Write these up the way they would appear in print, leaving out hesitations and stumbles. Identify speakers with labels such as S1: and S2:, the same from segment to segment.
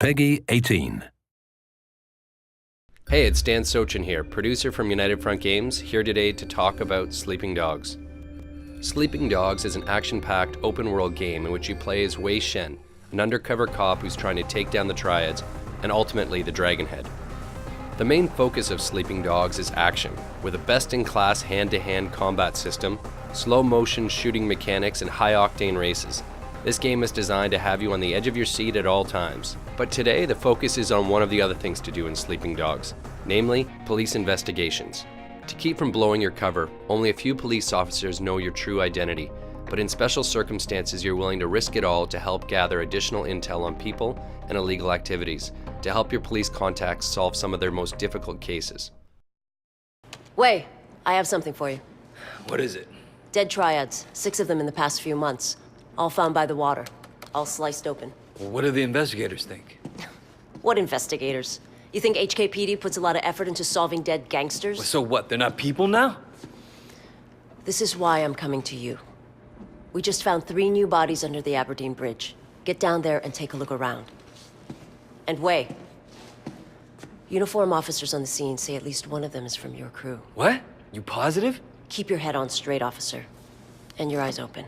S1: Peggy 18.
S2: Hey, it's Dan Sochin here, producer from United Front Games, here today to talk about Sleeping Dogs. Sleeping Dogs is an action-packed, open-world game in which you play as Wei Shen, an undercover cop who's trying to take down the Triads, and ultimately the Dragonhead. The main focus of Sleeping Dogs is action, with a best-in-class hand-to-hand combat system, slow-motion shooting mechanics, and high-octane races. This game is designed to have you on the edge of your seat at all times. But today, the focus is on one of the other things to do in Sleeping Dogs, namely, police investigations. To keep from blowing your cover, only a few police officers know your true identity, but in special circumstances you're willing to risk it all to help gather additional intel on people and illegal activities, to help your police contacts solve some of their most difficult cases.
S3: Wei, I have something for you.
S4: What is it?
S3: Dead Triads, 6 of them in the past few months. All found by the water, all sliced open.
S4: Well, what do the investigators think?
S3: What investigators? You think HKPD puts a lot of effort into solving dead gangsters?
S4: So what, they're not people now?
S3: This is why I'm coming to you. We just found 3 new bodies under the Aberdeen Bridge. Get down there and take a look around. And Wei, uniform officers on the scene say at least one of them is from your crew.
S4: What? You positive?
S3: Keep your head on straight, officer. And your eyes open.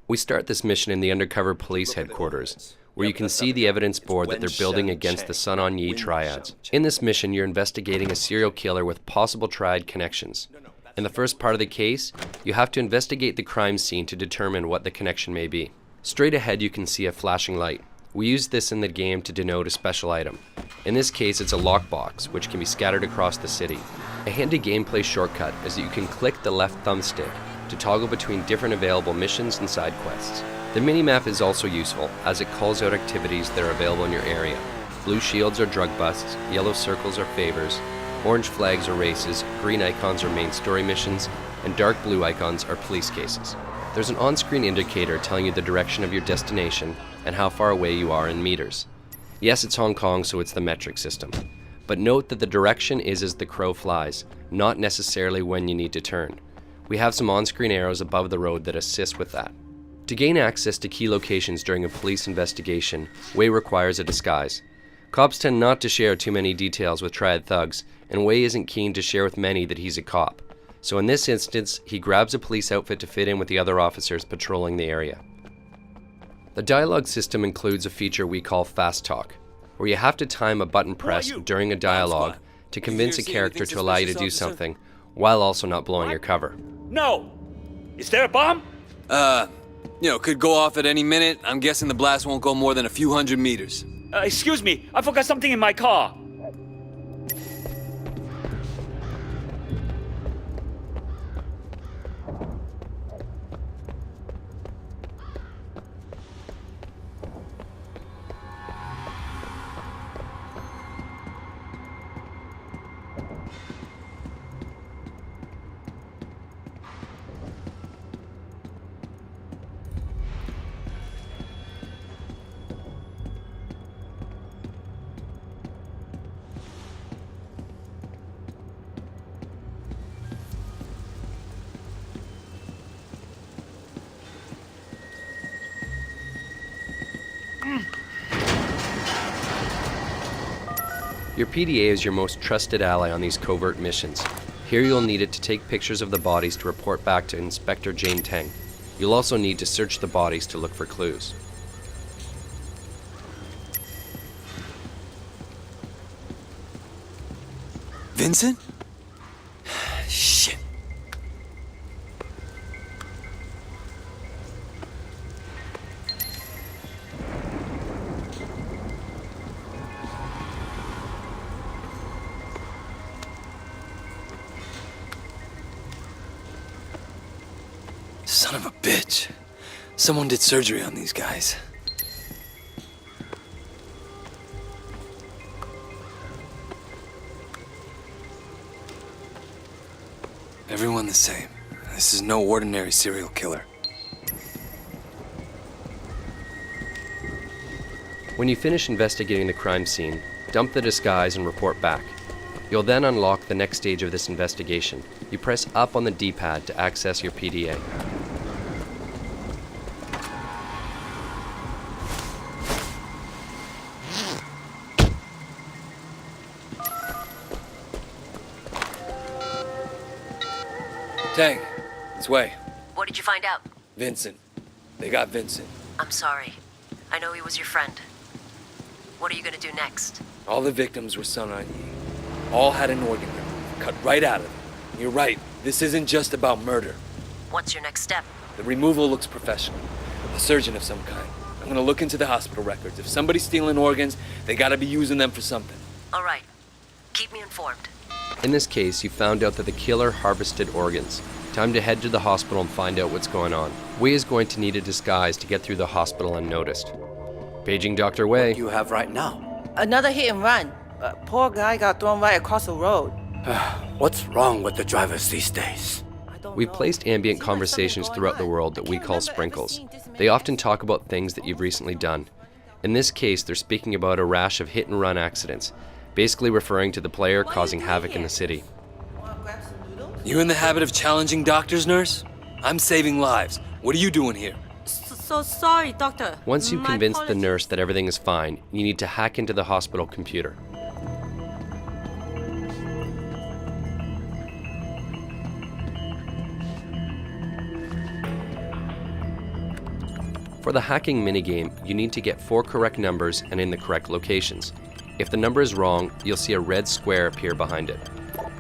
S2: We start this mission in the undercover police headquarters, where you can see the evidence board that they're building against the Sun On Yee Triads. In this mission, you're investigating a serial killer with possible Triad connections. In the first part of the case, you have to investigate the crime scene to determine what the connection may be. Straight ahead, you can see a flashing light. We use this in the game to denote a special item. In this case, it's a lockbox, which can be scattered across the city. A handy gameplay shortcut is that you can click the left thumbstick to toggle between different available missions and side quests. The minimap is also useful, as it calls out activities that are available in your area. Blue shields are drug busts, yellow circles are favors, orange flags are races, green icons are main story missions, and dark blue icons are police cases. There's an on-screen indicator telling you the direction of your destination and how far away you are in meters. Yes, it's Hong Kong, so it's the metric system. But note that the direction is as the crow flies, not necessarily when you need to turn. We have some on-screen arrows above the road that assist with that. To gain access to key locations during a police investigation, Wei requires a disguise. Cops tend not to share too many details with Triad thugs, and Wei isn't keen to share with many that he's a cop. So in this instance, he grabs a police outfit to fit in with the other officers patrolling the area. The dialogue system includes a feature we call Fast Talk, where you have to time a button press during a dialogue to convince a character to allow you to do something, while also not blowing your cover.
S5: No! Is there a bomb?
S6: Could go off at any minute. I'm guessing the blast won't go more than a few hundred meters.
S5: Excuse me, I forgot something in my car.
S2: Your PDA is your most trusted ally on these covert missions. Here you'll need it to take pictures of the bodies to report back to Inspector Jane Teng. You'll also need to search the bodies to look for clues.
S6: Vincent? Shit. Son of a bitch. Someone did surgery on these guys. Everyone the same. This is no ordinary serial killer.
S2: When you finish investigating the crime scene, dump the disguise and report back. You'll then unlock the next stage of this investigation. You press up on the D-pad to access your PDA.
S4: Tang, it's Wei.
S3: What did you find out?
S4: Vincent. They got Vincent.
S3: I'm sorry. I know he was your friend. What are you gonna do next?
S4: All the victims were Sun On Yee. All had an organ removed, cut right out of them. You're right, this isn't just about murder.
S3: What's your next step?
S4: The removal looks professional. A surgeon of some kind. I'm gonna look into the hospital records. If somebody's stealing organs, they gotta be using them for something.
S3: All right. Keep me informed.
S2: In this case, you found out that the killer harvested organs. Time to head to the hospital and find out what's going on. Wei is going to need a disguise to get through the hospital unnoticed. Paging Dr. Wei.
S1: You have right now.
S7: Another hit and run. Poor guy got thrown right across the road.
S1: What's wrong with the drivers these days?
S7: I don't
S2: We've
S7: know.
S2: placed ambient
S7: Seems like
S2: conversations
S7: something's
S2: throughout the
S7: going
S2: world
S7: on.
S2: that we
S7: I can't
S2: call
S7: remember ever
S2: sprinkles.
S7: seeing this
S2: They
S7: many
S2: often talk about things that you've recently done. In this case, they're speaking about a rash of hit-and-run accidents, basically referring to the player
S7: What are you
S2: causing
S7: doing
S2: havoc in
S7: here?
S2: the city.
S7: Wanna grab some noodles?
S6: You in the habit of challenging doctors, nurse? I'm saving lives. What are you doing here?
S7: So sorry, doctor.
S2: Once you've
S7: My
S2: convinced the
S7: apologies.
S2: nurse that everything is fine, you need to hack into the hospital computer. For the hacking minigame, you need to get 4 correct numbers and in the correct locations. If the number is wrong, you'll see a red square appear behind it.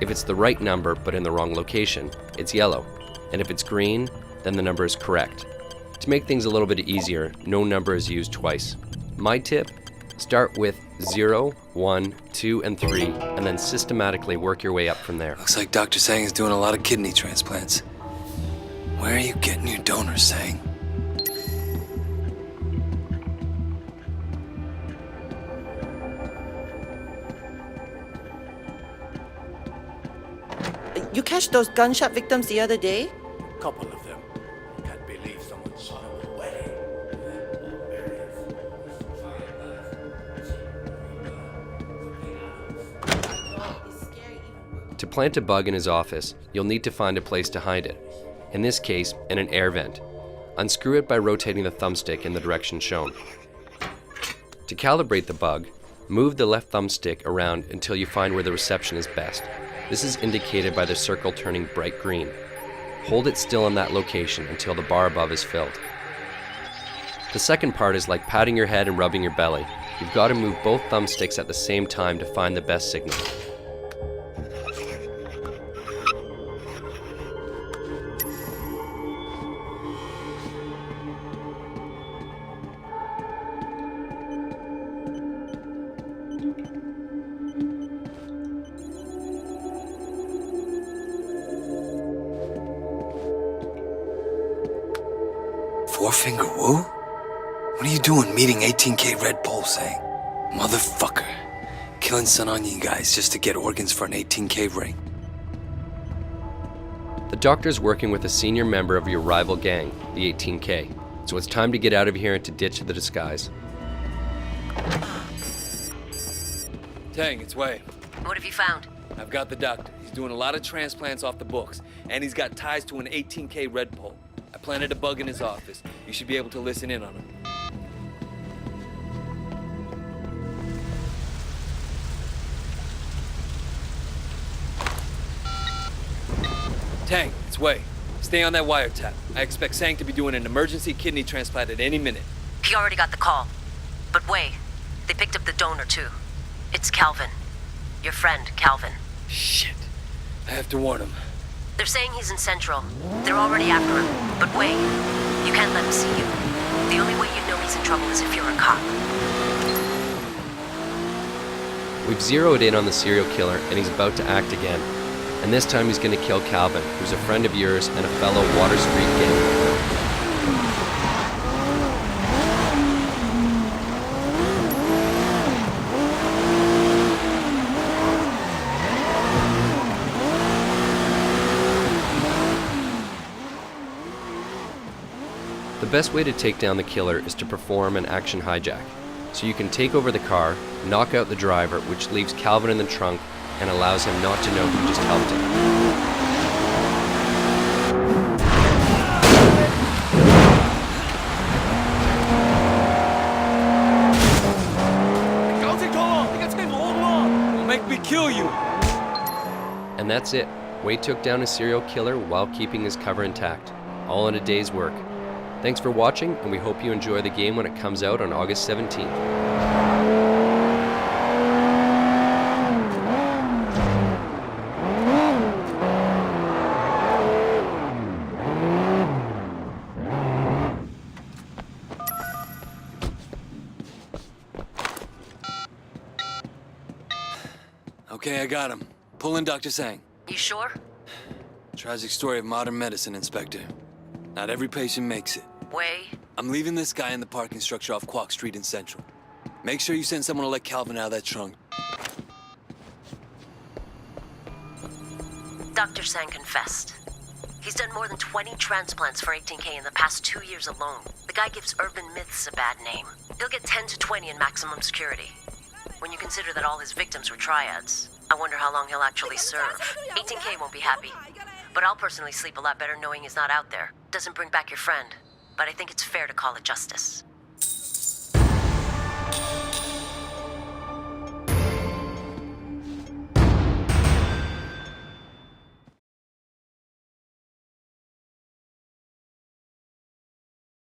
S2: If it's the right number but in the wrong location, it's yellow. And if it's green, then the number is correct. To make things a little bit easier, no number is used twice. My tip, start with 0, 1, 2, and 3, and then systematically work your way up from there.
S6: Looks like Dr. Sang is doing a lot of kidney transplants. Where are you getting your donors, Sang?
S7: You catch those gunshot victims the other day?
S1: Couple of them. Can't believe someone shot them away.
S2: To plant a bug in his office, you'll need to find a place to hide it. In this case, in an air vent. Unscrew it by rotating the thumbstick in the direction shown. To calibrate the bug, move the left thumbstick around until you find where the reception is best. This is indicated by the circle turning bright green. Hold it still in that location until the bar above is filled. The second part is like patting your head and rubbing your belly. You've got to move both thumbsticks at the same time to find the best signal.
S6: Four-finger woo? What are you doing meeting 18K Red Pole, Sang? Motherfucker. Killing Sun On Yee guys just to get organs for an 18K ring.
S2: The doctor's working with a senior member of your rival gang, the 18K, so it's time to get out of here and to ditch the disguise.
S4: Tang, it's Wei.
S3: What have you found?
S4: I've got the doctor. He's doing a lot of transplants off the books, and he's got ties to an 18K Red Pole. I planted a bug in his office. You should be able to listen in on him. Tang, it's Wei. Stay on that wiretap. I expect Sang to be doing an emergency kidney transplant at any minute.
S3: He already got the call. But wait, they picked up the donor too. It's Calvin. Your friend, Calvin.
S4: Shit. I have to warn him.
S3: They're saying he's in Central. They're already after him. But wait, you can't let him see you. The only way you know he's in trouble is if you're a cop.
S2: We've zeroed in on the serial killer and he's about to act again. And this time he's going to kill Calvin, who's a friend of yours and a fellow Water Street gang member. The best way to take down the killer is to perform an action hijack. So you can take over the car, knock out the driver, which leaves Calvin in the trunk and allows him not to know who just helped him.
S6: Don't make me kill you!
S2: And that's it. Wei took down a serial killer while keeping his cover intact, all in a day's work. Thanks for watching, and we hope you enjoy the game when it comes out on August 17th.
S6: Okay, I got him. Pull in Dr. Sang.
S3: You sure?
S6: Tragic story of modern medicine, Inspector. Not every patient makes it.
S3: Wei?
S6: I'm leaving this guy in the parking structure off Quock Street in Central. Make sure you send someone to let Calvin out of that trunk.
S3: Dr. Sang confessed. He's done more than 20 transplants for 18K in the past 2 years alone. The guy gives urban myths a bad name. He'll get 10 to 20 in maximum security. When you consider that all his victims were triads, I wonder how long he'll actually serve. 18K won't be happy. But I'll personally sleep a lot better knowing he's not out there. Doesn't bring back your friend. But I think it's fair to call it justice.